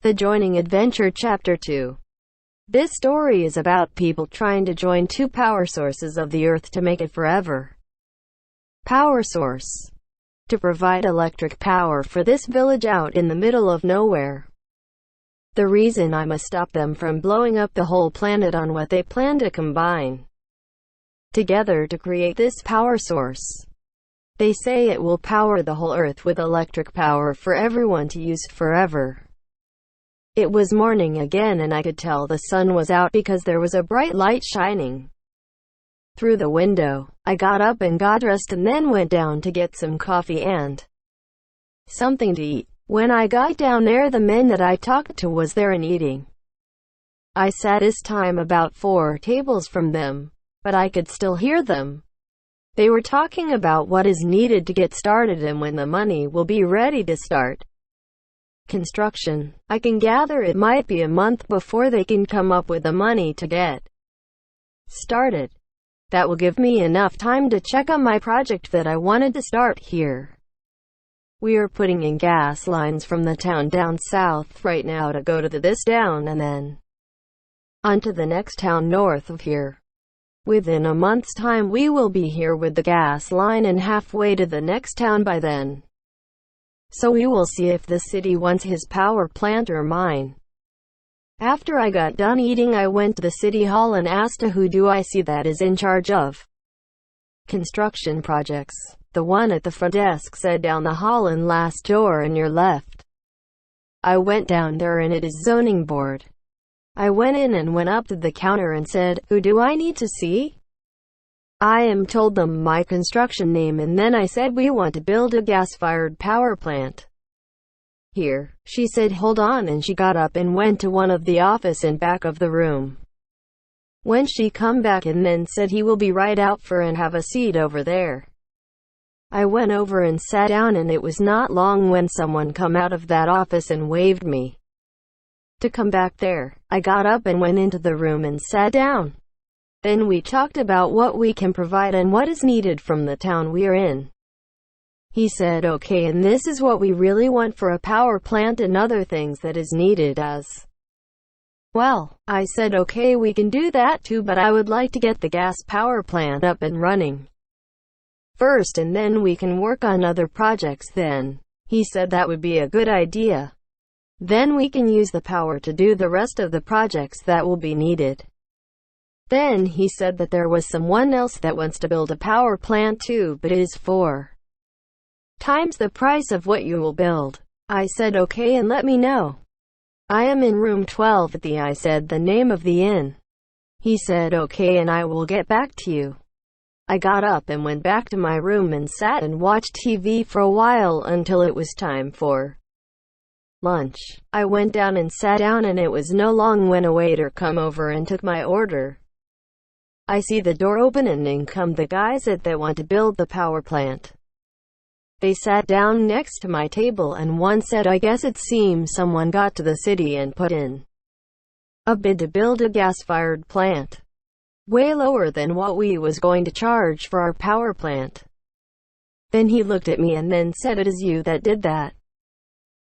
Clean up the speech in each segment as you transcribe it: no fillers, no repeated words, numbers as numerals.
The Joining Adventure Chapter 2. This story is about people trying to join two power sources of the earth to make it forever. Power source. To provide electric power for this village out in the middle of nowhere. The reason I must stop them from blowing up the whole planet on what they plan to combine together to create this power source. They say it will power the whole earth with electric power for everyone to use forever. It was morning again and I could tell the sun was out because there was a bright light shining through the window. I got up and got dressed and then went down to get some coffee and something to eat. When I got down there, the men that I talked to was there and eating. I sat this time about 4 tables from them, but I could still hear them. They were talking about what is needed to get started and when the money will be ready to start construction. I can gather it might be a month before they can come up with the money to get started. That will give me enough time to check on my project that I wanted to start here. We are putting in gas lines from the town down south right now to go to this town and then on to the next town north of here. Within a month's time we will be here with the gas line and halfway to the next town by then. So we will see if the city wants his power plant or mine. After I got done eating, I went to the city hall and asked who do I see that is in charge of construction projects. The one at the front desk said down the hall and last door on your left. I went down there and it is zoning board. I went in and went up to the counter and said, who do I need to see? I am told them my construction name and then I said we want to build a gas-fired power plant here. She said hold on and she got up and went to one of the office in back of the room. When she come back and then said he will be right out for and have a seat over there. I went over and sat down and it was not long when someone come out of that office and waved me to come back there. I got up and went into the room and sat down. Then we talked about what we can provide and what is needed from the town we are in. He said okay, and this is what we really want for a power plant and other things that is needed as well. I said okay, we can do that too, but I would like to get the gas power plant up and running first and then we can work on other projects then. He said that would be a good idea. Then we can use the power to do the rest of the projects that will be needed. Then he said that there was someone else that wants to build a power plant too, but it is 4 times the price of what you will build. I said okay and let me know. I am in room 12 at the I said the name of the inn. He said okay and I will get back to you. I got up and went back to my room and sat and watched TV for a while until it was time for lunch. I went down and sat down and it was no long when a waiter come over and took my order. I see the door open and in come the guys that want to build the power plant. They sat down next to my table and one said I guess it seems someone got to the city and put in a bid to build a gas-fired plant. Way lower than what we was going to charge for our power plant. Then he looked at me and then said it is you that did that.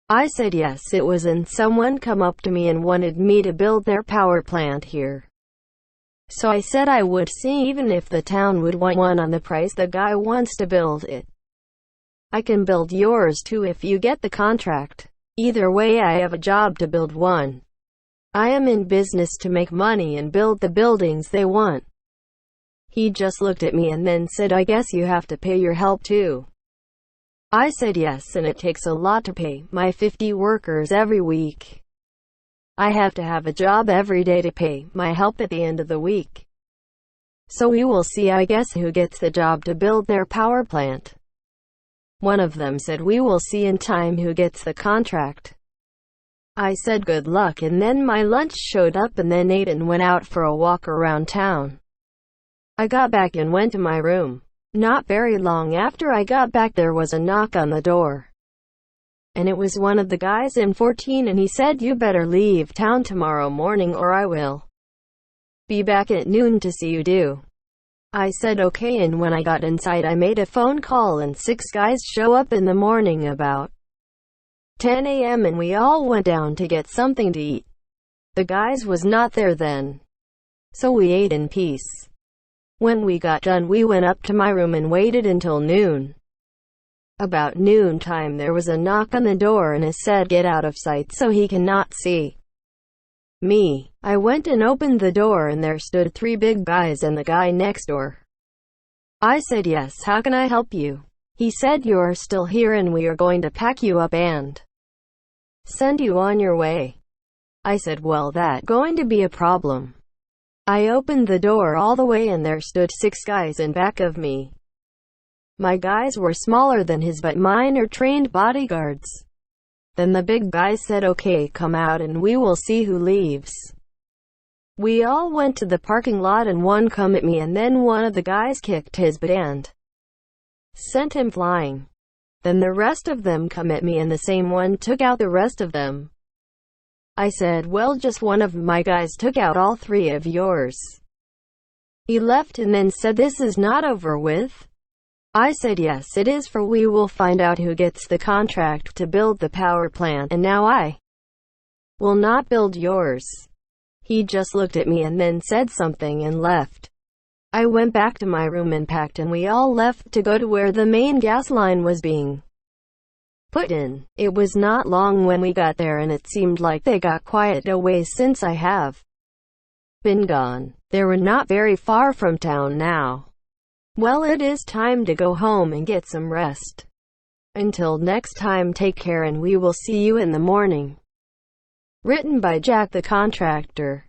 I said yes it was, and someone come up to me and wanted me to build their power plant here. So I said I would see even if the town would want one on the price the guy wants to build it. I can build yours too if you get the contract. Either way I have a job to build one. I am in business to make money and build the buildings they want. He just looked at me and then said I guess you have to pay your help too. I said yes, and it takes a lot to pay my 50 workers every week. I have to have a job every day to pay my help at the end of the week. So we will see I guess who gets the job to build their power plant. One of them said we will see in time who gets the contract. I said good luck and then my lunch showed up and then ate and went out for a walk around town. I got back and went to my room. Not very long after I got back there was a knock on the door. And it was one of the guys in 14 and he said you better leave town tomorrow morning or I will be back at noon to see you do. I said okay, and when I got inside I made a phone call and 6 guys show up in the morning about 10 a.m. and we all went down to get something to eat. The guys was not there then, so we ate in peace. When we got done, we went up to my room and waited until noon. About noon time there was a knock on the door and it said get out of sight so he cannot see me. I went and opened the door and there stood 3 big guys and the guy next door. I said, yes, how can I help you? He said, you are still here and we are going to pack you up and send you on your way. I said, well, that going to be a problem. I opened the door all the way and there stood 6 guys in back of me. My guys were smaller than his but mine are trained bodyguards. Then the big guy said, okay, come out and we will see who leaves. We all went to the parking lot and one come at me and then one of the guys kicked his butt and sent him flying. Then the rest of them come at me and the same one took out the rest of them. I said, well, just one of my guys took out all 3 of yours. He left and then said, this is not over with. I said, yes it is, for we will find out who gets the contract to build the power plant and now I will not build yours. He just looked at me and then said something and left. I went back to my room and packed and we all left to go to where the main gas line was being put in. It was not long when we got there and it seemed like they got quiet away since I have been gone. They were not very far from town now. Well, it is time to go home and get some rest. Until next time, take care and we will see you in the morning. Written by Jack the Contractor.